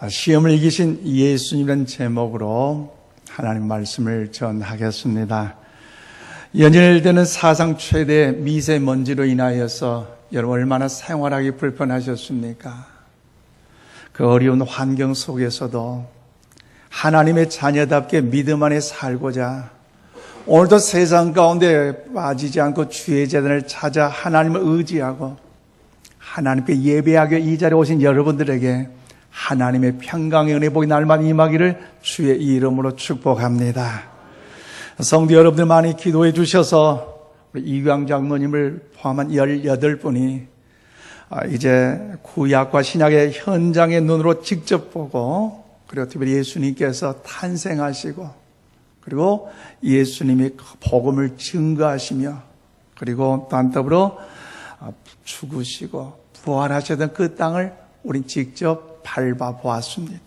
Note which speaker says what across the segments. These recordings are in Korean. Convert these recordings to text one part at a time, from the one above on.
Speaker 1: 시험을 이기신 예수님이라는 제목으로 하나님 말씀을 전하겠습니다. 연일되는 사상 최대 미세먼지로 인하여서 여러분 얼마나 생활하기 불편하셨습니까? 그 어려운 환경 속에서도 하나님의 자녀답게 믿음 안에 살고자 오늘도 세상 가운데 빠지지 않고 주의 재단을 찾아 하나님을 의지하고 하나님께 예배하기 이 자리에 오신 여러분들에게 하나님의 평강의 은혜 복이 날마다 임하기를 주의 이름으로 축복합니다. 성도 여러분들 많이 기도해 주셔서 우리 이광 장로님을 포함한 18분이 이제 구약과 신약의 현장의 눈으로 직접 보고 그리고 특별히 예수님께서 탄생하시고 그리고 예수님이 복음을 증거하시며 그리고 또한 더불어 죽으시고 부활하셨던 그 땅을 우린 직접 밟아보았습니다.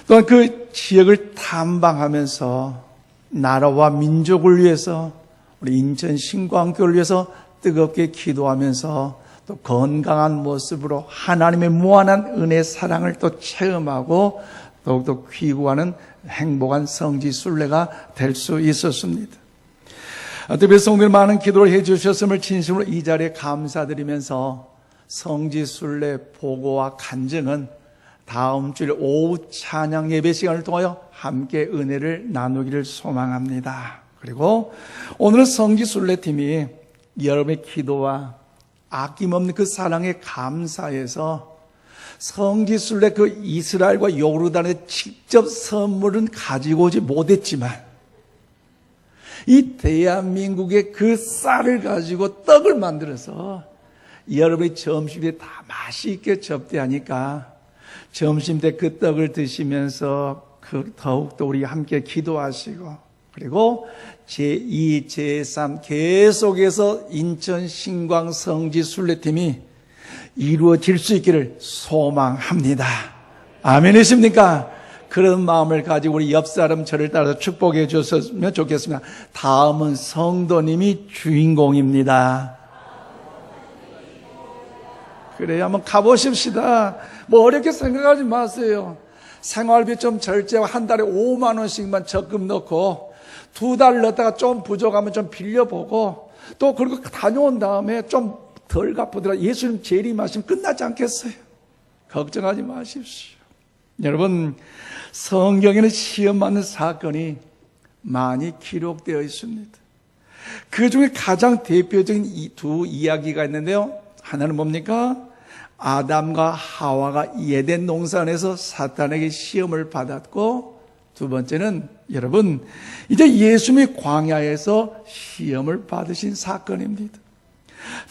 Speaker 1: 또한 그 지역을 탐방하면서 나라와 민족을 위해서 우리 인천 신광교를 위해서 뜨겁게 기도하면서 또 건강한 모습으로 하나님의 무한한 은혜 사랑을 또 체험하고 더욱더 귀구하는 행복한 성지 순례가 될 수 있었습니다. 특별히 성도들 많은 기도를 해 주셨음을 진심으로 이 자리에 감사드리면서 성지 순례 보고와 간증은 다음 주일 오후 찬양 예배 시간을 통하여 함께 은혜를 나누기를 소망합니다. 그리고 오늘은 성지 순례팀이 여러분의 기도와 아낌없는 그 사랑에 감사해서 성지 순례 그 이스라엘과 요르단의 직접 선물은 가지고 오지 못했지만 이 대한민국의 그 쌀을 가지고 떡을 만들어서 여러분이 점심때 다 맛있게 접대하니까 점심때 그 떡을 드시면서 더욱더 우리 함께 기도하시고 그리고 제2, 제3 계속해서 인천 신광 성지 순례팀이 이루어질 수 있기를 소망합니다. 아멘이십니까? 그런 마음을 가지고 우리 옆사람 저를 따라서 축복해 주셨으면 좋겠습니다. 다음은 성도님이 주인공입니다. 그래요. 한번 가보십시다. 뭐 어렵게 생각하지 마세요. 생활비 좀 절제하고 한 달에 5만 원씩만 적금 넣고 2달 넣다가 좀 부족하면 좀 빌려보고 또 그리고 다녀온 다음에 좀 덜 갚으더라도 예수님 재림하시면 끝나지 않겠어요? 걱정하지 마십시오. 여러분 성경에는 시험 받는 사건이 많이 기록되어 있습니다. 그 중에 가장 대표적인 두 이야기가 있는데요. 하나는 뭡니까? 아담과 하와가 에덴 동산에서 사탄에게 시험을 받았고 두 번째는 여러분 이제 예수님이 광야에서 시험을 받으신 사건입니다.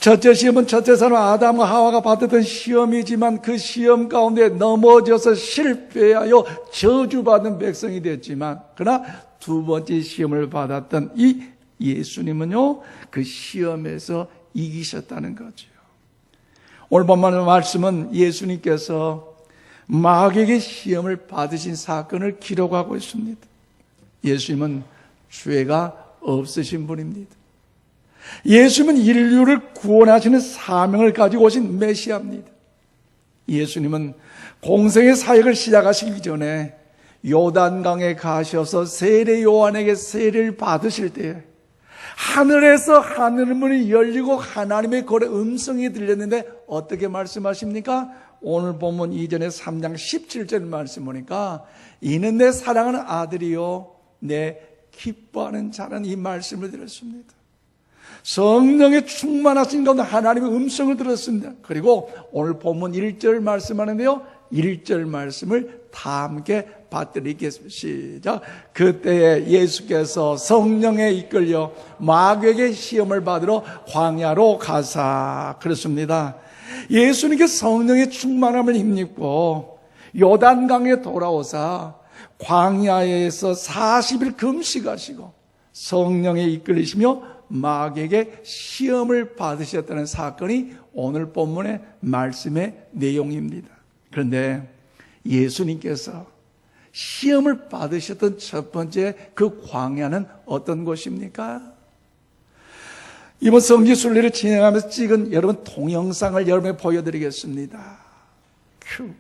Speaker 1: 첫째 시험은 첫째 사람 아담과 하와가 받았던 시험이지만 그 시험 가운데 넘어져서 실패하여 저주받은 백성이 됐지만 그러나 두 번째 시험을 받았던 이 예수님은요 그 시험에서 이기셨다는 거죠. 오늘 본문의 말씀은 예수님께서 마귀에게 시험을 받으신 사건을 기록하고 있습니다. 예수님은 죄가 없으신 분입니다. 예수님은 인류를 구원하시는 사명을 가지고 오신 메시아입니다. 예수님은 공생의 사역을 시작하시기 전에 요단강에 가셔서 세례 요한에게 세례를 받으실 때에 하늘에서 하늘문이 열리고 하나님의 거래 음성이 들렸는데 어떻게 말씀하십니까? 오늘 본문 이전에 3장 17절 말씀 보니까 이는 내 사랑하는 아들이요 내 기뻐하는 자라는 이 말씀을 들었습니다. 성령의 충만하신 가운데 하나님의 음성을 들었습니다. 그리고 오늘 본문 1절 말씀하는데요 1절 말씀을 다 함께 받들이겠습니다. 시작. 그때에 예수께서 성령에 이끌려 마귀에게 시험을 받으러 광야로 가사 그렇습니다. 예수님께 성령의 충만함을 힘입고 요단강에 돌아오사 광야에서 40일 금식하시고 성령에 이끌리시며 마귀에게 시험을 받으셨다는 사건이 오늘 본문의 말씀의 내용입니다. 그런데 예수님께서 시험을 받으셨던 첫 번째 그 광야는 어떤 곳입니까? 이번 성지 순례를 진행하면서 찍은 여러분 동영상을 여러분에게 보여드리겠습니다. 큐.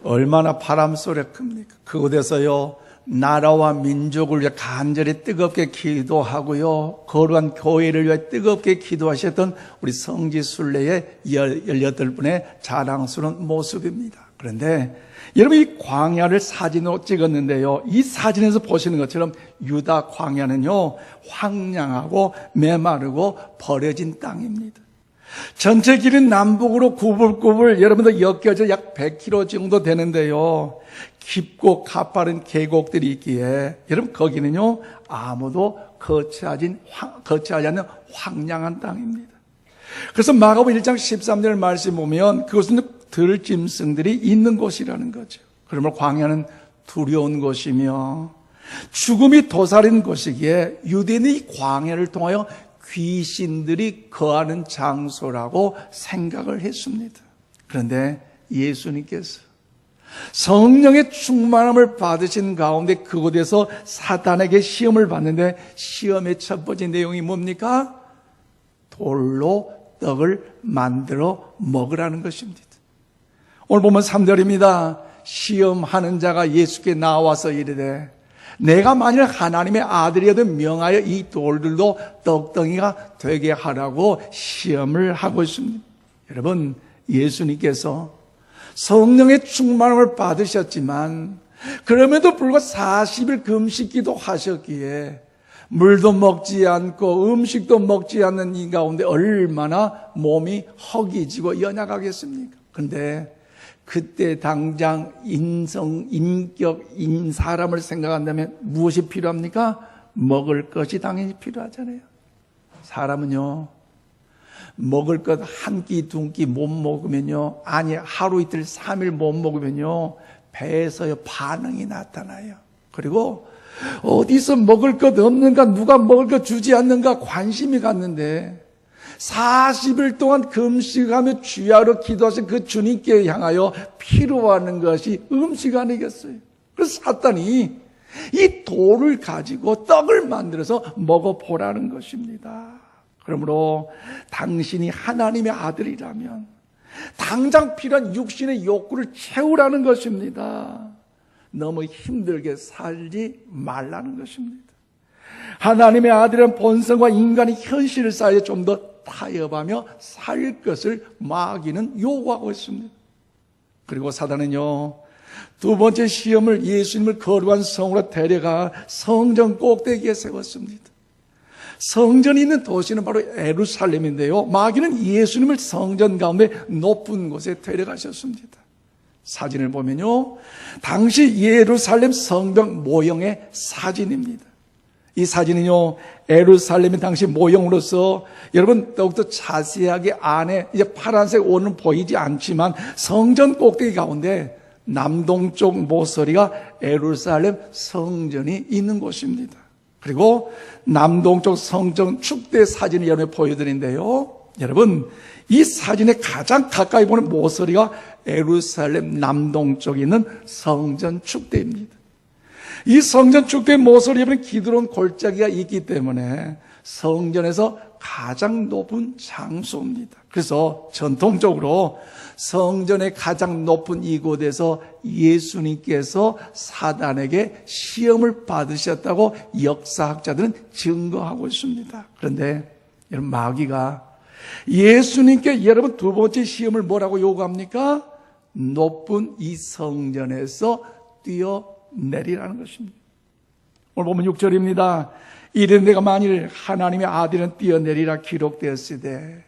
Speaker 1: 얼마나 바람 소리가 큽니까? 그곳에서요, 나라와 민족을 위해 간절히 뜨겁게 기도하고요, 거룩한 교회를 위해 뜨겁게 기도하셨던 우리 성지순례의 18분의 자랑스러운 모습입니다. 그런데 여러분, 이 광야를 사진으로 찍었는데요, 이 사진에서 보시는 것처럼 유다 광야는요, 황량하고 메마르고 버려진 땅입니다. 전체 길은 남북으로 구불구불 여러분들 엮여져 약 100km 정도 되는데요, 깊고 가파른 계곡들이 있기에 여러분, 거기는요 아무도 거처하지 않는 황량한 땅입니다. 그래서 마가복음 1장 13절 말씀 보면 그것은 들짐승들이 있는 곳이라는 거죠. 그러면 광야는 두려운 곳이며 죽음이 도사린 곳이기에 유대인이 이 광야를 통하여 귀신들이 거하는 장소라고 생각을 했습니다. 그런데 예수님께서 성령의 충만함을 받으신 가운데 그곳에서 사탄에게 시험을 받는데, 시험의 첫 번째 내용이 뭡니까? 돌로 떡을 만들어 먹으라는 것입니다. 오늘 보면 3절입니다. 시험하는 자가 예수께 나와서 이르되 내가 만일 하나님의 아들이어도 명하여 이 돌들도 떡덩이가 되게 하라고 시험을 하고 있습니다. 여러분, 예수님께서 성령의 충만함을 받으셨지만 그럼에도 불구하고 40일 금식기도 하셨기에 물도 먹지 않고 음식도 먹지 않는 이 가운데 얼마나 몸이 허기지고 연약하겠습니까? 그런데 그때 당장 사람을 생각한다면 무엇이 필요합니까? 먹을 것이 당연히 필요하잖아요. 사람은요, 먹을 것 한 끼, 두 끼 못 먹으면요, 아니 하루 이틀 3일 못 먹으면요, 배에서요 반응이 나타나요. 그리고 어디서 먹을 것 없는가, 누가 먹을 것 주지 않는가 관심이 갔는데 40일 동안 금식하며 주야로 기도하신 그 주님께 향하여 필요하는 것이 음식 아니겠어요? 그래서 사탄이 이 돌을 가지고 떡을 만들어서 먹어보라는 것입니다. 그러므로 당신이 하나님의 아들이라면 당장 필요한 육신의 욕구를 채우라는 것입니다. 너무 힘들게 살지 말라는 것입니다. 하나님의 아들은 본성과 인간의 현실 사이에 좀 더 타협하며 살 것을 마귀는 요구하고 있습니다. 그리고 사단은요, 두 번째 시험을 예수님을 거룩한 성으로 데려가 성전 꼭대기에 세웠습니다. 성전이 있는 도시는 바로 예루살렘인데요, 마귀는 예수님을 성전 가운데 높은 곳에 데려가셨습니다. 사진을 보면요, 당시 예루살렘 성벽 모형의 사진입니다. 이 사진은요, 예루살렘의 당시 모형으로서 여러분 더욱더 자세하게 안에 이제 파란색 옷은 보이지 않지만 성전 꼭대기 가운데 남동쪽 모서리가 예루살렘 성전이 있는 곳입니다. 그리고 남동쪽 성전 축대 사진을 여러분에 보여드리는데요, 여러분 이 사진에 가장 가까이 보는 모서리가 예루살렘 남동쪽에 있는 성전 축대입니다. 이 성전 축대 모서리에 보면 기드론 골짜기가 있기 때문에 성전에서 가장 높은 장소입니다. 그래서 전통적으로 성전의 가장 높은 이곳에서 예수님께서 사단에게 시험을 받으셨다고 역사학자들은 증거하고 있습니다. 그런데 여러분, 마귀가 예수님께 여러분 두 번째 시험을 뭐라고 요구합니까? 높은 이 성전에서 뛰어내리라는 것입니다. 오늘 보면 6절입니다. 이른 내가 만일 하나님의 아들은 뛰어내리라 기록되었으되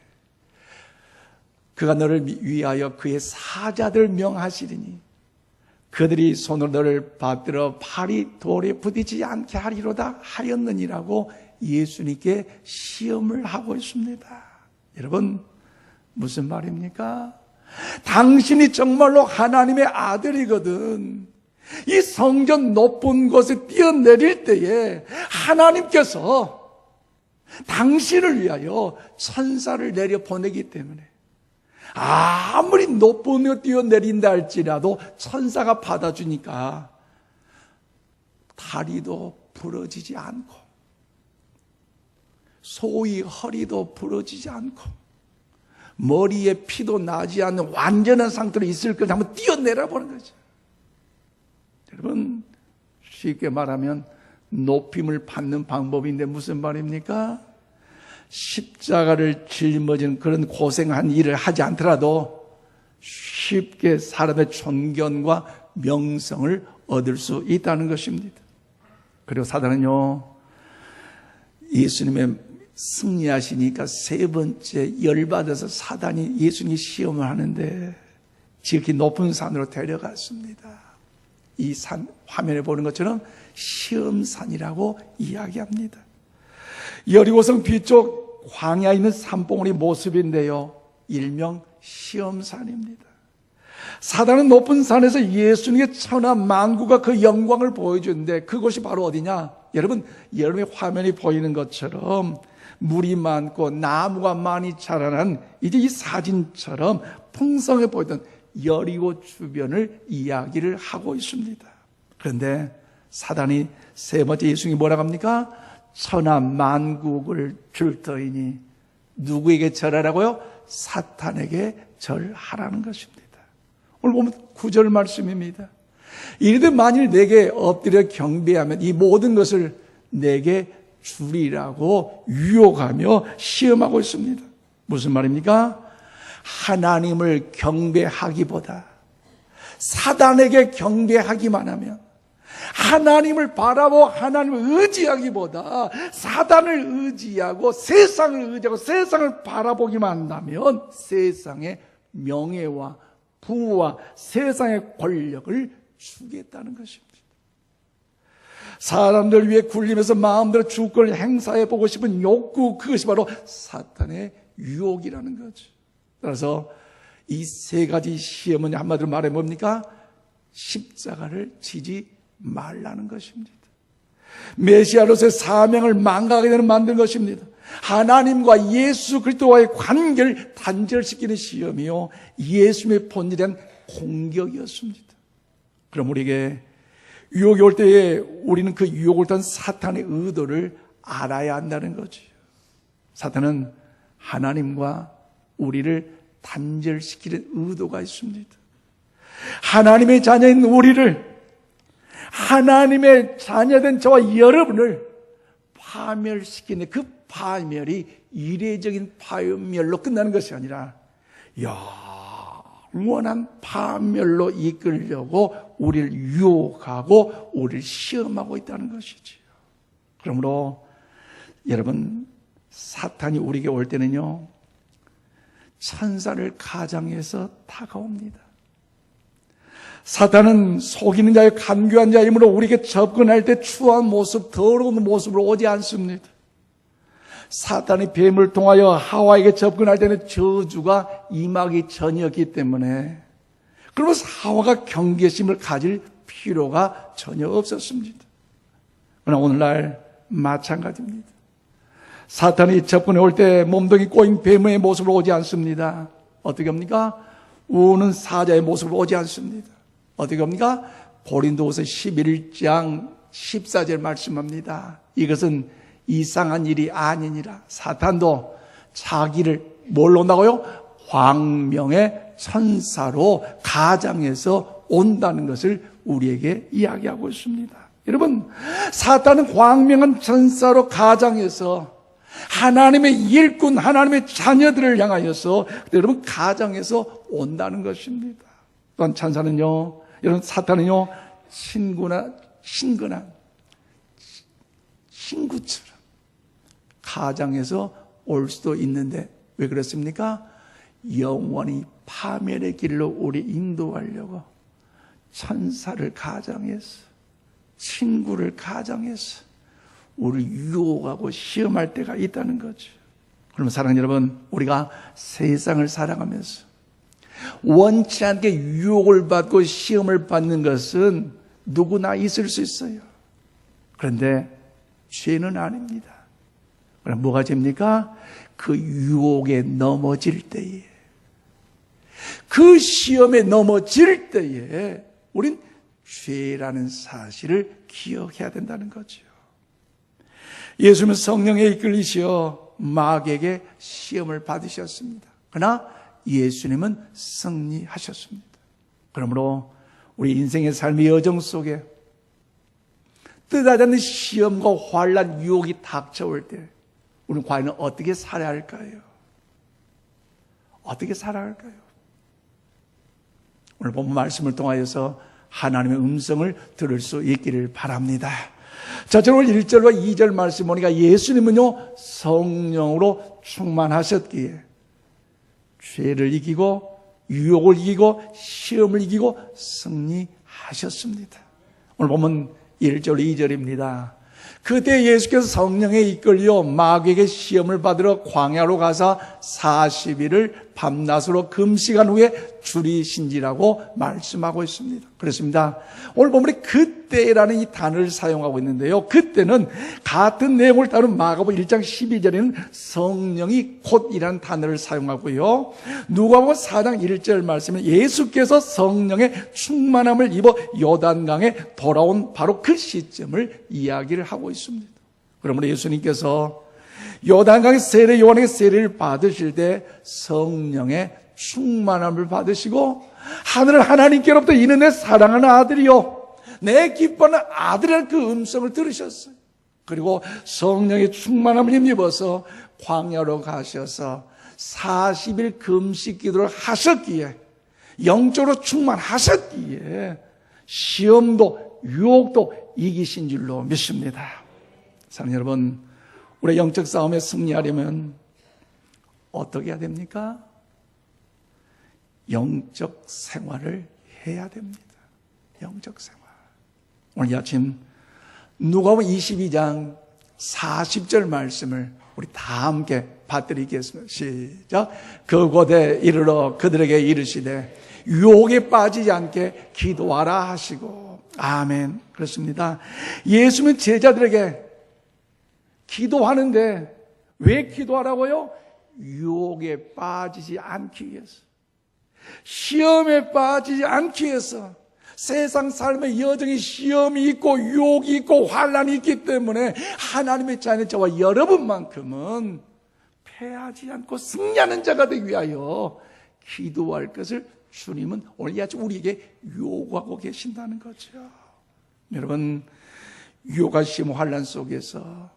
Speaker 1: 그가 너를 위하여 그의 사자들 명하시리니 그들이 손으로 너를 받들어 팔이 돌에 부딪히지 않게 하리로다 하였느니라고 예수님께 시험을 하고 있습니다. 여러분, 무슨 말입니까? 당신이 정말로 하나님의 아들이거든. 이 성전 높은 곳에 뛰어내릴 때에 하나님께서 당신을 위하여 천사를 내려 보내기 때문에 아무리 높은 곳에 뛰어내린다 할지라도 천사가 받아주니까 다리도 부러지지 않고 소위 허리도 부러지지 않고 머리에 피도 나지 않는 완전한 상태로 있을 것을 한번 뛰어내려 보는 거죠. 여러분, 쉽게 말하면 높임을 받는 방법인데 무슨 말입니까? 십자가를 짊어지는 그런 고생한 일을 하지 않더라도 쉽게 사람의 존경과 명성을 얻을 수 있다는 것입니다. 그리고 사단은요, 예수님의 승리하시니까 세 번째 열받아서 사단이 예수님이 시험을 하는데 지극히 높은 산으로 데려갔습니다. 이 산, 화면에 보는 것처럼 시험산이라고 이야기합니다. 여리고성 뒤쪽 광야에 있는 산봉우리 모습인데요, 일명 시험산입니다. 사단은 높은 산에서 예수님의 천하 만국과 그 영광을 보여주는데 그곳이 바로 어디냐? 여러분의 화면이 보이는 것처럼 물이 많고 나무가 많이 자라난 이제 이 사진처럼 풍성해 보이던 여리고 주변을 이야기를 하고 있습니다. 그런데 사단이 세 번째 예수님이 뭐라고 합니까? 천하 만국을 줄 터이니 누구에게 절하라고요? 사탄에게 절하라는 것입니다. 오늘 보면 9절 말씀입니다. 이르되 만일 내게 엎드려 경배하면 이 모든 것을 내게 주리라고 유혹하며 시험하고 있습니다. 무슨 말입니까? 하나님을 경배하기보다 사단에게 경배하기만 하면, 하나님을 바라보고 하나님을 의지하기보다 사단을 의지하고 세상을 의지하고 세상을 바라보기만 한다면 세상의 명예와 부와 세상의 권력을 주겠다는 것입니다. 사람들 위해 굴리면서 마음대로 주권을 행사해보고 싶은 욕구, 그것이 바로 사탄의 유혹이라는 거죠. 따라서 이 세 가지 시험은 한마디로 말해 뭡니까? 십자가를 지지 말라는 것입니다. 메시아로서의 사명을 망각하게 되는 만든 것입니다. 하나님과 예수 그리스도와의 관계를 단절시키는 시험이요, 예수님의 본질에 대한 공격이었습니다. 그럼 우리에게 유혹이 올 때에 우리는 그 유혹을 탄 사탄의 의도를 알아야 한다는 거죠. 사탄은 하나님과 우리를 단절시키는 의도가 있습니다. 하나님의 자녀인 우리를, 하나님의 자녀된 저와 여러분을 파멸시키는 그 파멸이 이례적인 파멸로 끝나는 것이 아니라 영원한 파멸로 이끌려고 우리를 유혹하고 우리를 시험하고 있다는 것이지요. 그러므로 여러분, 사탄이 우리에게 올 때는요, 천사를 가장해서 다가옵니다. 사탄은 속이는 자요 간교한 자이므로 우리에게 접근할 때 추한 모습, 더러운 모습으로 오지 않습니다. 사탄이 뱀을 통하여 하와에게 접근할 때는 저주가 임하기 전이었기 때문에, 그러면서 하와가 경계심을 가질 필요가 전혀 없었습니다. 그러나 오늘날 마찬가지입니다. 사탄이 접근해 올 때 몸뚱이 꼬인 뱀의 모습으로 오지 않습니다. 어떻게 합니까? 우는 사자의 모습으로 오지 않습니다. 어떻게 합니까? 고린도후서 11장 14절 말씀합니다. 이것은 이상한 일이 아니니라. 사탄도 자기를 뭘로 온다고요? 광명의 천사로 가장해서 온다는 것을 우리에게 이야기하고 있습니다. 여러분, 사탄은 광명한 천사로 가장해서 하나님의 일꾼, 하나님의 자녀들을 향하여서 여러분 가장해서 온다는 것입니다. 또한 천사는요, 여러분, 사탄은요, 친근한 친구처럼 가장해서 올 수도 있는데 왜 그렇습니까? 영원히 파멸의 길로 우리 인도하려고 천사를 가장해서, 친구를 가장해서 우리를 유혹하고 시험할 때가 있다는 거죠. 그러면 사랑하는 여러분, 우리가 세상을 살아가면서 원치 않게 유혹을 받고 시험을 받는 것은 누구나 있을 수 있어요. 그런데 죄는 아닙니다. 그럼 뭐가 죄입니까? 그 유혹에 넘어질 때에, 그 시험에 넘어질 때에 우린 죄라는 사실을 기억해야 된다는 거죠. 예수님은 성령에 이끌리시어 마귀에게 시험을 받으셨습니다. 그러나 예수님은 승리하셨습니다. 그러므로 우리 인생의 삶의 여정 속에 뜻하지 않는 시험과 환난, 유혹이 닥쳐올 때 우리는 과연 어떻게 살아야 할까요? 어떻게 살아야 할까요? 오늘 본문 말씀을 통하여서 하나님의 음성을 들을 수 있기를 바랍니다. 자, 저는 오늘 1절과 2절 말씀 보니까 예수님은요, 성령으로 충만하셨기에 죄를 이기고 유혹을 이기고 시험을 이기고 승리하셨습니다. 오늘 보면 1절 2절입니다. 그때 예수께서 성령에 이끌려 마귀에게 시험을 받으러 광야로 가사 40일을 밤낮으로 금식한 후에 줄이신지라고 말씀하고 있습니다. 그렇습니다. 오늘 보면 그때라는 이 단어를 사용하고 있는데요. 그때는 같은 내용을 다룬 마가복음 1장 12절에는 성령이 곧이라는 단어를 사용하고요. 누가복음 4장 1절 말씀은 예수께서 성령의 충만함을 입어 요단강에 돌아온 바로 그 시점을 이야기를 하고 있습니다. 그러므로 예수님께서 요단강의 세례 요한에게 세례를 받으실 때 성령의 충만함을 받으시고 하늘 하나님께로부터 이는 내 사랑하는 아들이요 내 기뻐하는 아들이라는 그 음성을 들으셨어요. 그리고 성령의 충만함을 힘입어서 광야로 가셔서 40일 금식 기도를 하셨기에 영적으로 충만하셨기에 시험도 유혹도 이기신 줄로 믿습니다. 사랑하는 여러분, 우리 영적 싸움에 승리하려면 어떻게 해야 됩니까? 영적 생활을 해야 됩니다. 영적 생활. 오늘 아침 누가복음 22장 40절 말씀을 우리 다 함께 받드리겠습니다. 시작. 그곳에 이르러 그들에게 이르시되 유혹에 빠지지 않게 기도하라 하시고. 아멘. 그렇습니다. 예수님은 제자들에게 기도하는데 왜 기도하라고요? 유혹에 빠지지 않기 위해서, 시험에 빠지지 않기 위해서. 세상 삶의 여정에 시험이 있고 유혹이 있고 환난이 있기 때문에 하나님의 자녀 저와 여러분만큼은 패하지 않고 승리하는 자가 되기 위하여 기도할 것을 주님은 오늘 이 아침 우리에게 요구하고 계신다는 거죠. 여러분, 유혹과 시험 환난 속에서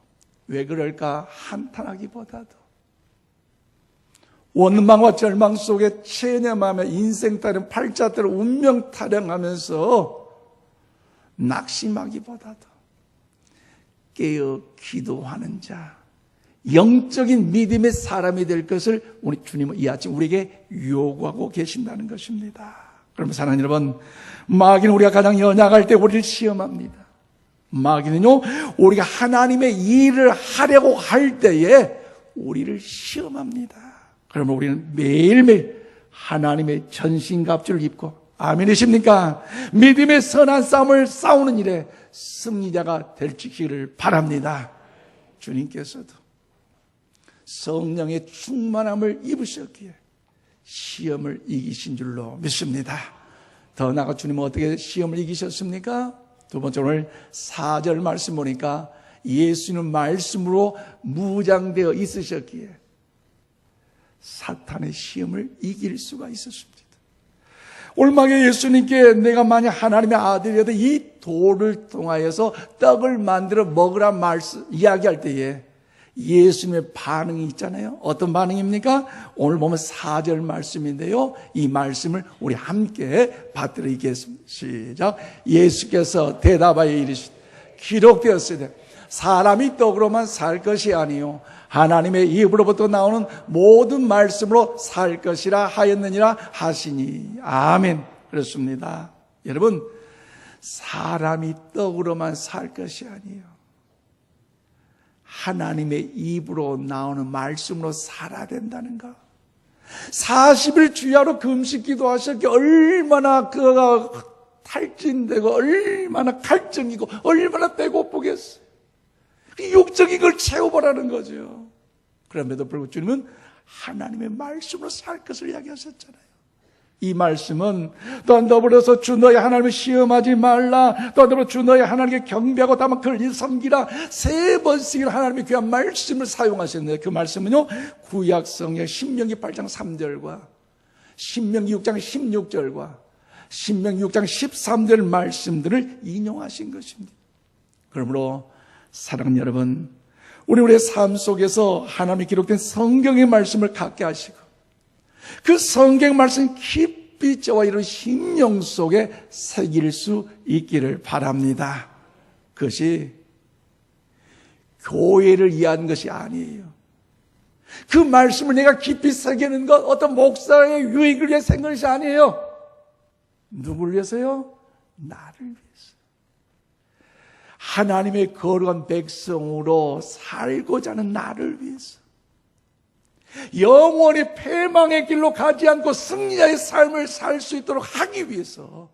Speaker 1: 왜 그럴까 한탄하기보다도 원망과 절망 속에 체념하며 인생 타령, 팔자 타령, 운명 타령하면서 낙심하기보다도 깨어 기도하는 자, 영적인 믿음의 사람이 될 것을 우리 주님은 이 아침 우리에게 요구하고 계신다는 것입니다. 그러면 사랑하는 여러분, 마귀는 우리가 가장 연약할 때 우리를 시험합니다. 마귀는요, 우리가 하나님의 일을 하려고 할 때에 우리를 시험합니다. 그러면 우리는 매일매일 하나님의 전신갑주를 입고, 아멘이십니까? 믿음의 선한 싸움을 싸우는 일에 승리자가 되시기를 바랍니다. 주님께서도 성령의 충만함을 입으셨기에 시험을 이기신 줄로 믿습니다. 더 나아가 주님은 어떻게 시험을 이기셨습니까? 두 번째, 오늘 4절 말씀 보니까 예수는 말씀으로 무장되어 있으셨기에 사탄의 시험을 이길 수가 있었습니다. 올마게 예수님께 내가 만약 하나님의 아들이어도 이 돌을 통하여서 떡을 만들어 먹으라 말씀 이야기할 때에 예수님의 반응이 있잖아요. 어떤 반응입니까? 오늘 보면 4절 말씀인데요. 이 말씀을 우리 함께 받들이겠습니다. 시작. 예수께서 대답하여 이르시되 기록되었으되 사람이 떡으로만 살 것이 아니요 하나님의 입으로부터 나오는 모든 말씀으로 살 것이라 하였느니라 하시니. 아멘. 그렇습니다. 여러분, 사람이 떡으로만 살 것이 아니에요. 하나님의 입으로 나오는 말씀으로 살아야 된다는 거. 40일 주야로 금식 기도하셨기에 얼마나 그가 탈진되고 얼마나 갈증이고 얼마나 배고프겠어요. 육적인 걸 채워보라는 거죠. 그럼에도 불구하고 주님은 하나님의 말씀으로 살 것을 이야기하셨잖아요. 이 말씀은 또 더불어서 주 너의 하나님을 시험하지 말라, 또 더불어 주 너의 하나님께 경배하고 다만 그를 섬기라, 3번씩이나 하나님의 귀한 말씀을 사용하셨는데 그 말씀은요, 구약성경 신명기 8장 3절과 신명기 6장 16절과 신명기 6장 13절 말씀들을 인용하신 것입니다. 그러므로 사랑하는 여러분, 우리의 삶 속에서 하나님이 기록된 성경의 말씀을 갖게 하시고 그 성경 말씀 깊이 저와 여러분 심령 속에 새길 수 있기를 바랍니다. 그것이 교회를 위한 것이 아니에요. 그 말씀을 내가 깊이 새기는 것 어떤 목사의 유익을 위해 생긴 것이 아니에요. 누구를 위해서요? 나를 위해서. 하나님의 거룩한 백성으로 살고자 하는 나를 위해서. 영원히 패망의 길로 가지 않고 승리자의 삶을 살 수 있도록 하기 위해서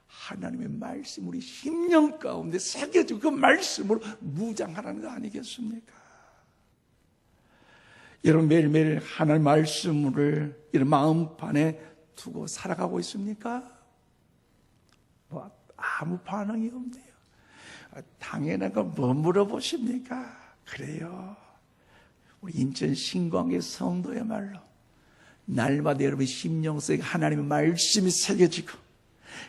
Speaker 1: 하나님의 말씀 우리 심령 가운데 새겨지고 그 말씀으로 무장하라는 거 아니겠습니까? 여러분 매일매일 하나님의 말씀을 이런 마음판에 두고 살아가고 있습니까? 뭐 아무 반응이 없네요. 당연한 거 뭐 물어보십니까? 그래요. 우리 인천 신광의 성도야말로 날마다 여러분 심령 속에 하나님의 말씀이 새겨지고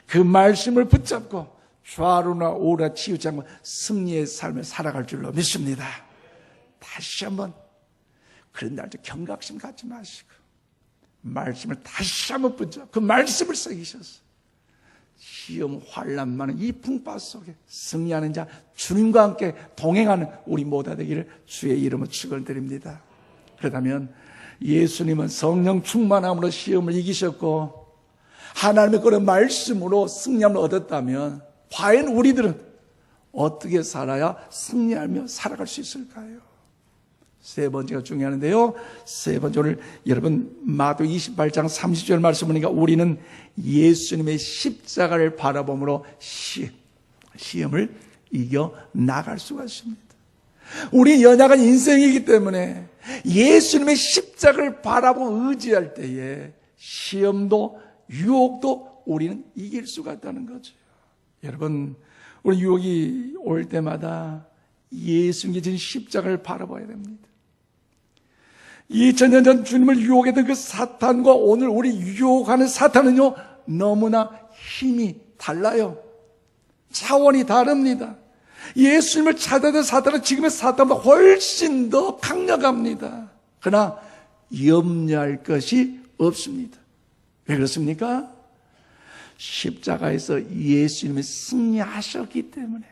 Speaker 1: 그 말씀을 붙잡고 좌로나 우로나 치우지 않고 승리의 삶을 살아갈 줄로 믿습니다. 다시 한번 그런 날도 경각심 갖지 마시고 말씀을 다시 한번 붙잡고 그 말씀을 새기셔서 시험 환난 많은 이 풍파 속에 승리하는 자 주님과 함께 동행하는 우리 모두 되기를 주의 이름으로 축원드립니다. 그렇다면 예수님은 성령 충만함으로 시험을 이기셨고 하나님의 그런 말씀으로 승리함을 얻었다면 과연 우리들은 어떻게 살아야 승리하며 살아갈 수 있을까요? 세 번째가 중요한데요. 세 번째 오늘 여러분 마태복음 28장 30절 말씀 보니까 우리는 예수님의 십자가를 바라봄으로 시험을 이겨 나갈 수가 있습니다. 우리 연약한 인생이기 때문에 예수님의 십자가를 바라보고 의지할 때에 시험도 유혹도 우리는 이길 수가 있다는 거죠. 여러분 우리 유혹이 올 때마다 예수님의 진 십자가를 바라봐야 됩니다. 2000년 전 주님을 유혹했던 그 사탄과 오늘 우리 유혹하는 사탄은요 너무나 힘이 달라요. 차원이 다릅니다. 예수님을 찾아든 사탄은 지금의 사탄보다 훨씬 더 강력합니다. 그러나 염려할 것이 없습니다. 왜 그렇습니까? 십자가에서 예수님이 승리하셨기 때문에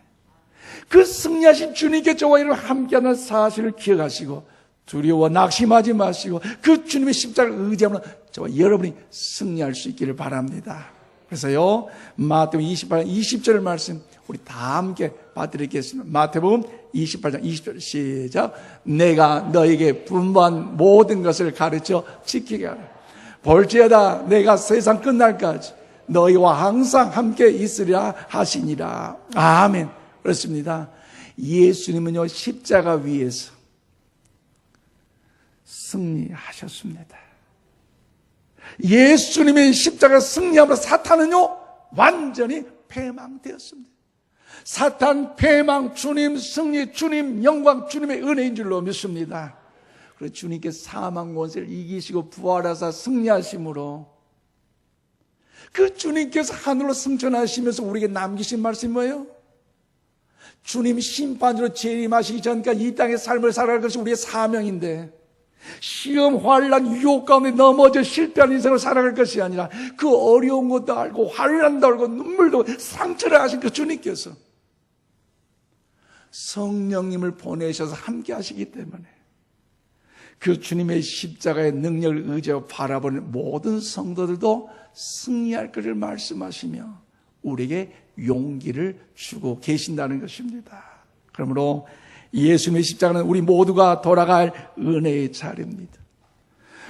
Speaker 1: 그 승리하신 주님께 저와 여러분 함께하는 사실을 기억하시고 두려워 낙심하지 마시고 그 주님의 십자가를 의지하면 저와 여러분이 승리할 수 있기를 바랍니다. 그래서요 마태복음 28장 20절 말씀 우리 다 함께 봐드리겠습니다. 마태복음 28장 20절 시작. 내가 너에게 분부한 모든 것을 가르쳐 지키게 하라. 볼지어다 내가 세상 끝날까지 너희와 항상 함께 있으리라 하시니라. 아멘. 그렇습니다. 예수님은요 십자가 위에서 승리하셨습니다. 예수님의 십자가 승리함으로 사탄은요 완전히 패망되었습니다. 사탄 패망, 주님 승리, 주님 영광, 주님의 은혜인 줄로 믿습니다. 그래서 주님께 사망 권세를 이기시고 부활하사 승리하심으로 그 주님께서 하늘로 승천하시면서 우리에게 남기신 말씀이 뭐예요? 주님 심판으로 재림하시기 전까지 이 땅의 삶을 살아갈 것이 우리의 사명인데 시험, 환난, 유혹 가운데 넘어져 실패한 인생을 살아갈 것이 아니라 그 어려운 것도 알고 환난도 알고 눈물도 상처를 하신 그 주님께서 성령님을 보내셔서 함께 하시기 때문에 그 주님의 십자가의 능력을 의지하고 바라보는 모든 성도들도 승리할 것을 말씀하시며 우리에게 용기를 주고 계신다는 것입니다. 그러므로 예수님의 십자가는 우리 모두가 돌아갈 은혜의 자리입니다.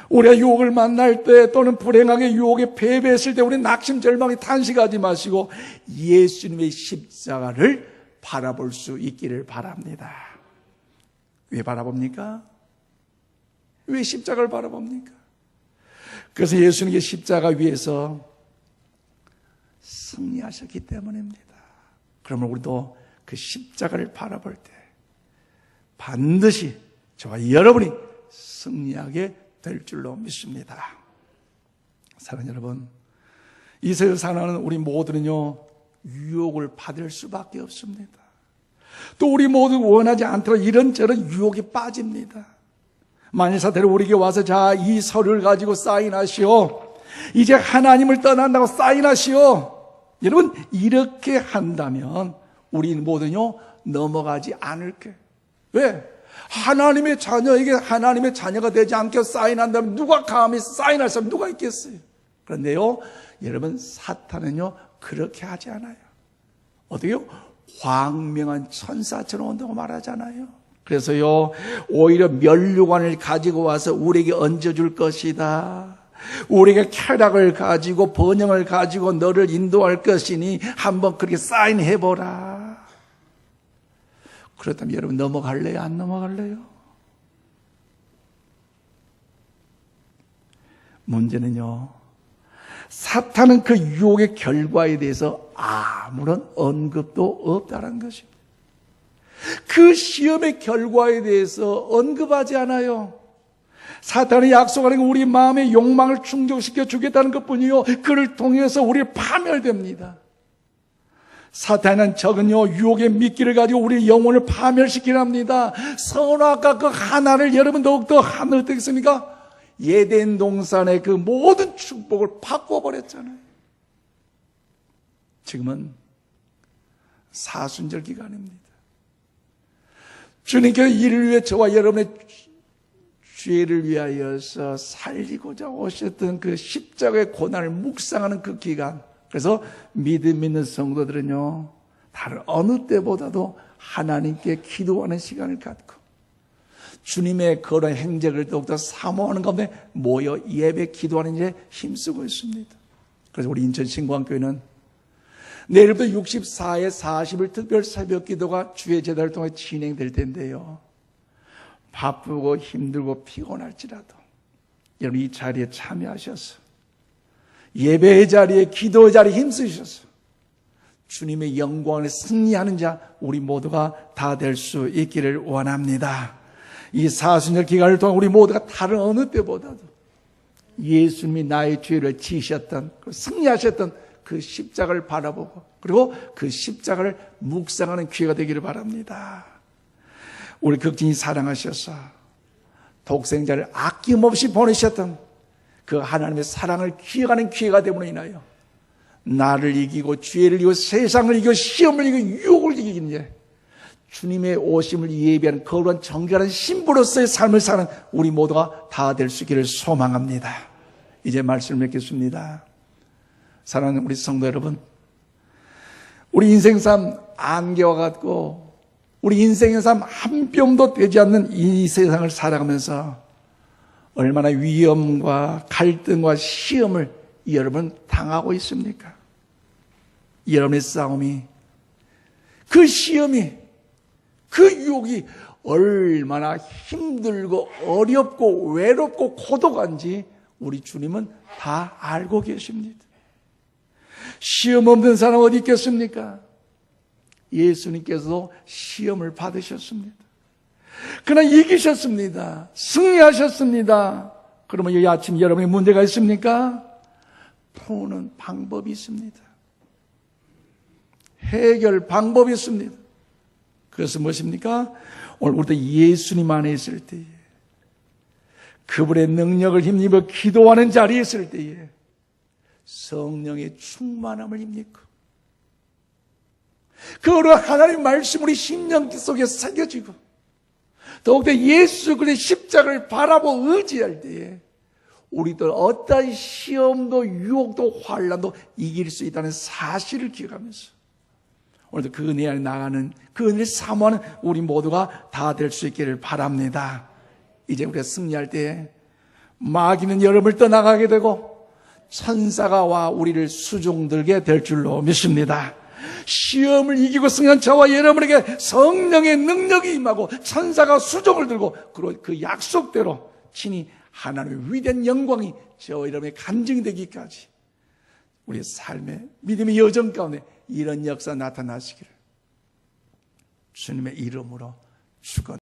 Speaker 1: 우리가 유혹을 만날 때 또는 불행하게 유혹에 패배했을 때 우리 낙심 절망에 탄식하지 마시고 예수님의 십자가를 바라볼 수 있기를 바랍니다. 왜 바라봅니까? 왜 십자가를 바라봅니까? 그래서 예수님의 십자가 위에서 승리하셨기 때문입니다. 그러면 우리도 그 십자가를 바라볼 때 반드시 저와 여러분이 승리하게 될 줄로 믿습니다. 사랑하는 여러분, 이 세상 사는 우리 모두는요, 유혹을 받을 수밖에 없습니다. 또 우리 모두 원하지 않도록 이런저런 유혹에 빠집니다. 만일 사탄이 우리에게 와서 자, 이 서류를 가지고 사인하시오. 이제 하나님을 떠난다고 사인하시오. 여러분, 이렇게 한다면 우리 모두는요, 넘어가지 않을 거예요. 왜? 하나님의 자녀에게 하나님의 자녀가 되지 않게 사인한다면 누가 감히 사인할 사람 누가 있겠어요? 그런데요, 여러분, 사탄은요, 그렇게 하지 않아요. 어떻게요? 광명한 천사처럼 온다고 말하잖아요. 그래서요, 오히려 면류관을 가지고 와서 우리에게 얹어줄 것이다. 우리가 쾌락을 가지고 번영을 가지고 너를 인도할 것이니 한번 그렇게 사인해보라. 그렇다면 여러분 넘어갈래요? 안 넘어갈래요? 문제는요, 사탄은 그 유혹의 결과에 대해서 아무런 언급도 없다는 것입니다. 그 시험의 결과에 대해서 언급하지 않아요. 사탄이 약속하는 건 우리 마음의 욕망을 충족시켜 주겠다는 것뿐이요, 그를 통해서 우리를 파멸됩니다. 사탄은 적은요, 유혹의 미끼를 가지고 우리 영혼을 파멸시키려 합니다. 선악과 그 하나를 여러분 더욱더 하늘 어떻겠습니까? 예덴 동산의 그 모든 축복을 바꿔버렸잖아요. 지금은 사순절 기간입니다. 주님께서 이를 위해 저와 여러분의 죄를 위하여서 살리고자 오셨던 그 십자가의 고난을 묵상하는 그 기간. 그래서 믿음 있는 성도들은요, 다른 어느 때보다도 하나님께 기도하는 시간을 갖고 주님의 그런 행적을 더욱더 사모하는 가운데 모여 예배 기도하는 일에 힘쓰고 있습니다. 그래서 우리 인천 신광교회는 내일부터 64회 40일 특별 새벽 기도가 주의 제단을 통해 진행될 텐데요, 바쁘고 힘들고 피곤할지라도 여러분 이 자리에 참여하셔서 예배의 자리에 기도의 자리에 힘쓰셔서 주님의 영광을 승리하는 자 우리 모두가 다 될 수 있기를 원합니다. 이 사순절 기간을 통해 우리 모두가 다른 어느 때보다도 예수님이 나의 죄를 지셨던, 승리하셨던 그 십자가를 바라보고 그리고 그 십자가를 묵상하는 기회가 되기를 바랍니다. 우리 극진이 사랑하셔서 독생자를 아낌없이 보내셨던 그 하나님의 사랑을 기억하는 기회가 됨으로 인하여 나를 이기고 죄를 이기고 세상을 이기고 시험을 이기고 유혹을 이기는 일, 주님의 오심을 예비하는 거룩한 정결한 신부로서의 삶을 사는 우리 모두가 다 될 수 있기를 소망합니다. 이제 말씀을 맺겠습니다. 사랑하는 우리 성도 여러분, 우리 인생 삶 안개와 같고 우리 인생의 삶 한 뼘도 되지 않는 이 세상을 살아가면서 얼마나 위험과 갈등과 시험을 여러분 당하고 있습니까? 여러분의 싸움이, 그 시험이, 그 유혹이 얼마나 힘들고 어렵고 외롭고 고독한지 우리 주님은 다 알고 계십니다. 시험 없는 사람 어디 있겠습니까? 예수님께서도 시험을 받으셨습니다. 그러나 이기셨습니다. 승리하셨습니다. 그러면 이 아침 여러분의 문제가 있습니까? 푸는 방법이 있습니다. 해결 방법이 있습니다. 그것은 무엇입니까? 오늘 우리도 예수님 안에 있을 때에, 그분의 능력을 힘입어 기도하는 자리에 있을 때에 성령의 충만함을 힘입고 그로 하나님의 말씀 우리 심령 속에 새겨지고 더욱더 예수 그리스도의 십자가를 바라보고 의지할 때에 우리들 어떤 시험도 유혹도 환난도 이길 수 있다는 사실을 기억하면서 오늘도 그 은혜 안에 나가는, 그 은혜를 사모하는 우리 모두가 다 될 수 있기를 바랍니다. 이제 우리가 승리할 때에 마귀는 여러분을 떠나가게 되고 천사가 와 우리를 수종들게 될 줄로 믿습니다. 시험을 이기고 승리한 저와 여러분에게 성령의 능력이 임하고 천사가 수종을 들고 그리고 그 약속대로 친히 하나님의 위대한 영광이 저와 여러분의 간증이 되기까지 우리의 삶의 믿음의 여정 가운데 이런 역사 나타나시기를 주님의 이름으로 축원합니다.